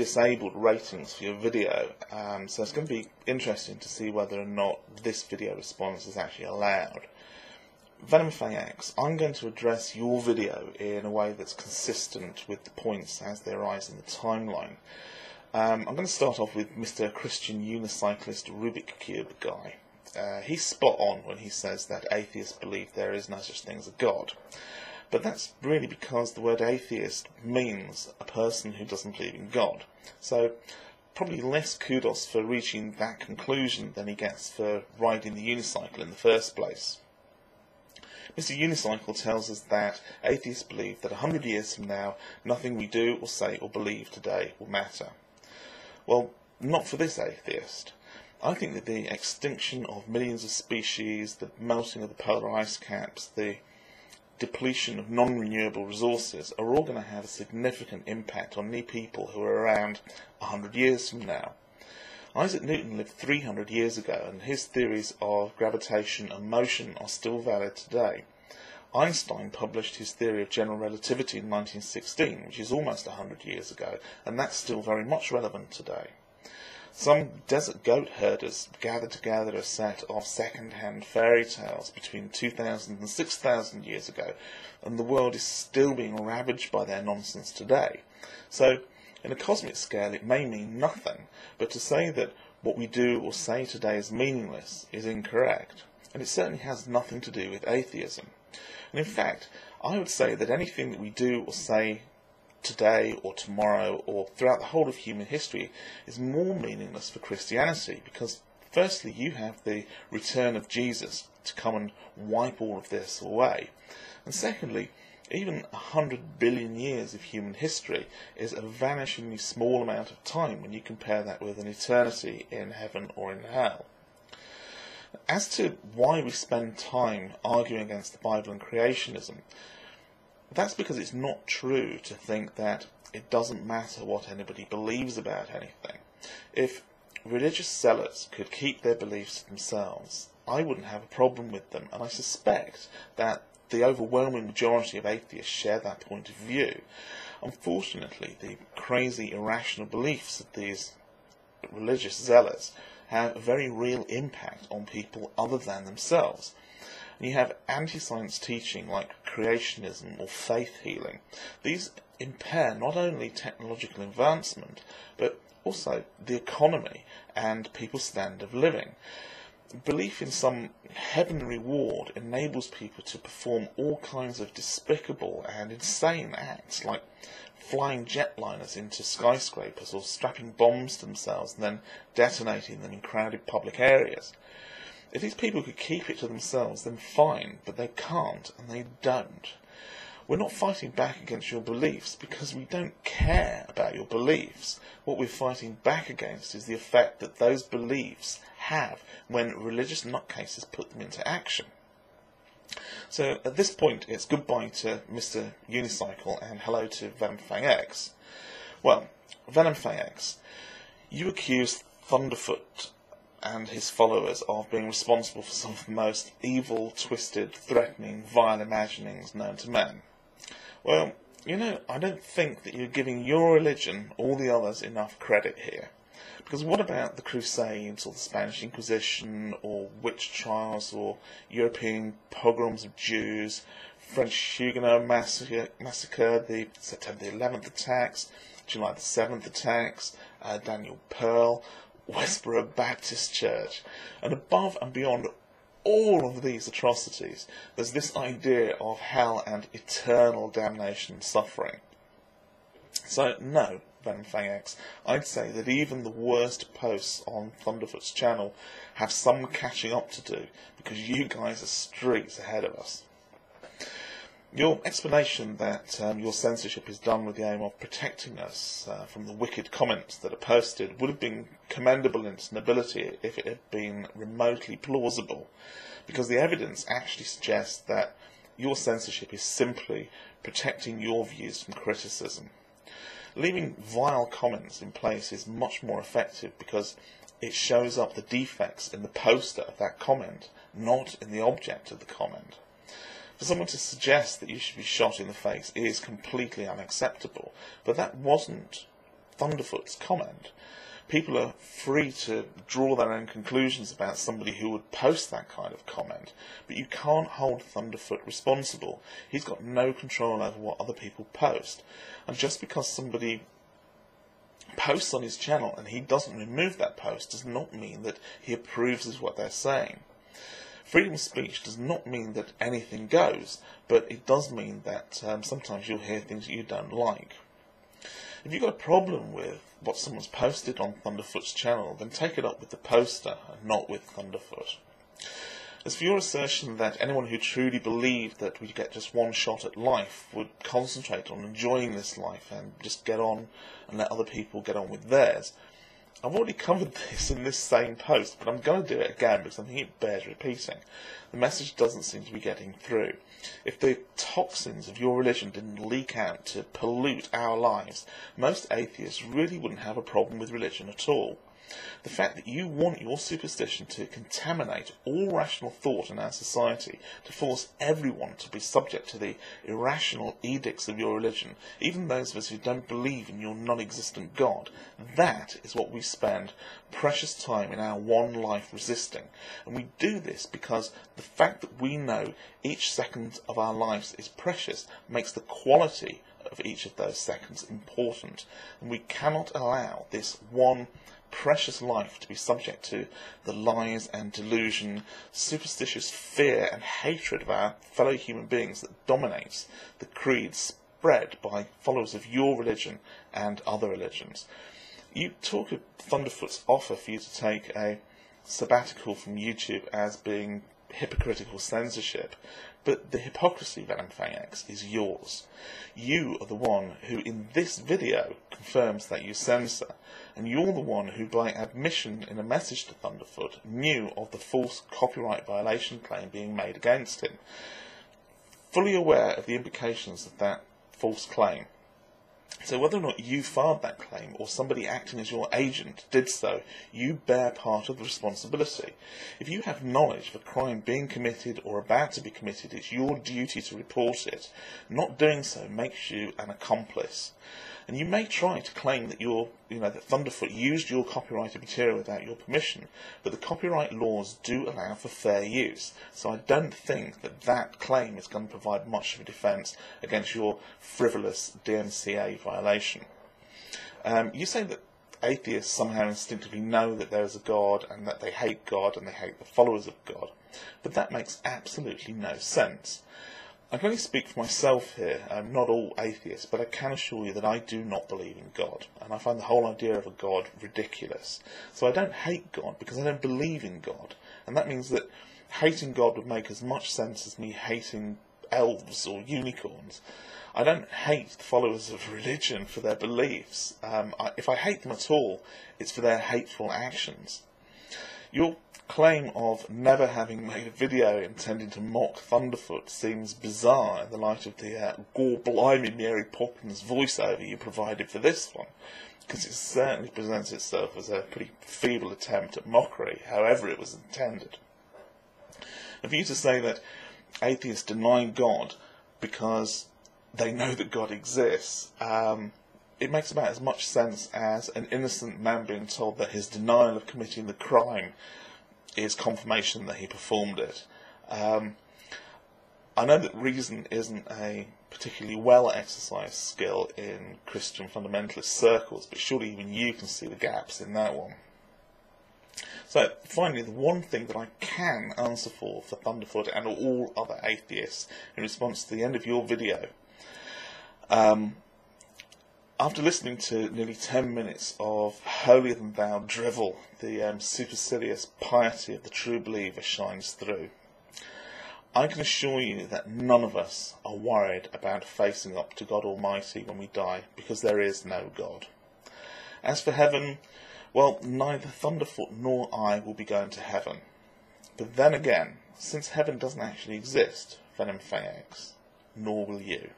disabled ratings for your video, so it's going to be interesting to see whether or not this video response is actually allowed. VenomFangX, I'm going to address your video in a way that's consistent with the points as they arise in the timeline. I'm going to start off with Mr. Christian Unicyclist Rubik Cube guy. He's spot on when he says that atheists believe there is no such thing as a God. But that's really because the word atheist means a person who doesn't believe in God. So probably less kudos for reaching that conclusion than he gets for riding the unicycle in the first place. Mr. Unicycle tells us that atheists believe that 100 years from now, nothing we do or say or believe today will matter. Well, not for this atheist. I think that the extinction of millions of species, the melting of the polar ice caps, the depletion of non-renewable resources are all going to have a significant impact on any people who are around 100 years from now. Isaac Newton lived 300 years ago, and his theories of gravitation and motion are still valid today. Einstein published his theory of general relativity in 1916, which is almost 100 years ago, and that's still very much relevant today. Some desert goat herders gathered together a set of second-hand fairy tales between 2,000 and 6,000 years ago, and the world is still being ravaged by their nonsense today. So, in a cosmic scale, it may mean nothing, but to say that what we do or say today is meaningless is incorrect, and it certainly has nothing to do with atheism. And in fact, I would say that anything that we do or say today or tomorrow or throughout the whole of human history is more meaningless for Christianity, because firstly you have the return of Jesus to come and wipe all of this away, and secondly, even 100 billion years of human history is a vanishingly small amount of time when you compare that with an eternity in heaven or in hell. As to why we spend time arguing against the Bible and creationism, that's because it's not true to think that it doesn't matter what anybody believes about anything. If religious zealots could keep their beliefs to themselves, I wouldn't have a problem with them, and I suspect that the overwhelming majority of atheists share that point of view. Unfortunately, the crazy, irrational beliefs of these religious zealots have a very real impact on people other than themselves. And you have anti-science teaching like creationism or faith healing. These impair not only technological advancement, but also the economy and people's standard of living. Belief in some heavenly reward enables people to perform all kinds of despicable and insane acts, like flying jetliners into skyscrapers or strapping bombs to themselves and then detonating them in crowded public areas. If these people could keep it to themselves, then fine, but they can't, and they don't. We're not fighting back against your beliefs because we don't care about your beliefs. What we're fighting back against is the effect that those beliefs have when religious nutcases put them into action. So at this point, it's goodbye to Mr. Unicycle and hello to VenomFangX. Well, VenomFangX, you accuse Thunderf00t and his followers of being responsible for some of the most evil, twisted, threatening, vile imaginings known to man. Well, you know, I don't think that you're giving your religion, all the others, enough credit here. Because what about the Crusades, or the Spanish Inquisition, or witch trials, or European pogroms of Jews, French Huguenot massacre, the September the 11th attacks, July the 7th attacks, Daniel Pearl, Westboro Baptist Church, and above and beyond all of these atrocities, there's this idea of hell and eternal damnation and suffering. So, no, VenomFangX, I'd say that even the worst posts on Thunderf00t's channel have some catching up to do, because you guys are streets ahead of us. Your explanation that your censorship is done with the aim of protecting us from the wicked comments that are posted would have been commendable in its nobility if it had been remotely plausible, because the evidence actually suggests that your censorship is simply protecting your views from criticism. Leaving vile comments in place is much more effective because it shows up the defects in the poster of that comment, not in the object of the comment. For someone to suggest that you should be shot in the face is completely unacceptable, but that wasn't Thunderfoot's comment. People are free to draw their own conclusions about somebody who would post that kind of comment, but you can't hold Thunderfoot responsible. He's got no control over what other people post. And just because somebody posts on his channel and he doesn't remove that post does not mean that he approves of what they're saying. Freedom of speech does not mean that anything goes, but it does mean that sometimes you'll hear things that you don't like. If you've got a problem with what someone's posted on Thunderfoot's channel, then take it up with the poster and not with Thunderfoot. As for your assertion that anyone who truly believed that we get just one shot at life would concentrate on enjoying this life and just get on and let other people get on with theirs, I've already covered this in this same post, but I'm going to do it again because I think it bears repeating. The message doesn't seem to be getting through. If the toxins of your religion didn't leak out to pollute our lives, most atheists really wouldn't have a problem with religion at all. The fact that you want your superstition to contaminate all rational thought in our society, to force everyone to be subject to the irrational edicts of your religion, even those of us who don't believe in your non-existent God, that is what we spend precious time in our one life resisting. And we do this because the fact that we know each second of our lives is precious makes the quality of each of those seconds important. And we cannot allow this one precious life to be subject to the lies and delusion, superstitious fear and hatred of our fellow human beings that dominates the creeds spread by followers of your religion and other religions. You talk of Thunderfoot's offer for you to take a sabbatical from YouTube as being hypocritical censorship, but the hypocrisy, VenomFangX, is yours. You are the one who in this video confirms that you censor, and you're the one who by admission in a message to Thunderfoot knew of the false copyright violation claim being made against him. Fully aware of the implications of that false claim. So whether or not you filed that claim or somebody acting as your agent did so, you bear part of the responsibility. If you have knowledge of a crime being committed or about to be committed, it's your duty to report it. Not doing so makes you an accomplice. And you may try to claim that that Thunderfoot used your copyrighted material without your permission, but the copyright laws do allow for fair use. So I don't think that that claim is going to provide much of a defence against your frivolous DMCA violation. You say that atheists somehow instinctively know that there is a God and that they hate God and they hate the followers of God, but that makes absolutely no sense. I can only speak for myself here. I'm not all atheists, but I can assure you that I do not believe in God, and I find the whole idea of a God ridiculous. So I don't hate God because I don't believe in God, and that means that hating God would make as much sense as me hating elves or unicorns. I don't hate the followers of religion for their beliefs. If I hate them at all, it's for their hateful actions. Your claim of never having made a video intending to mock Thunderfoot seems bizarre in the light of the gore-blimey Mary Poppins voiceover you provided for this one, because it certainly presents itself as a pretty feeble attempt at mockery, however it was intended. And for you to say that atheists deny God because they know that God exists, it makes about as much sense as an innocent man being told that his denial of committing the crime is confirmation that he performed it. I know that reason isn't a particularly well exercised skill in Christian fundamentalist circles, but surely even you can see the gaps in that one. So finally, the one thing that I can answer for Thunderfoot and all other atheists in response to the end of your video, after listening to nearly 10 minutes of holier-than-thou drivel, the supercilious piety of the true believer shines through. I can assure you that none of us are worried about facing up to God Almighty when we die, because there is no God. As for heaven, well, neither Thunderfoot nor I will be going to heaven. But then again, since heaven doesn't actually exist, VenomFangX, nor will you.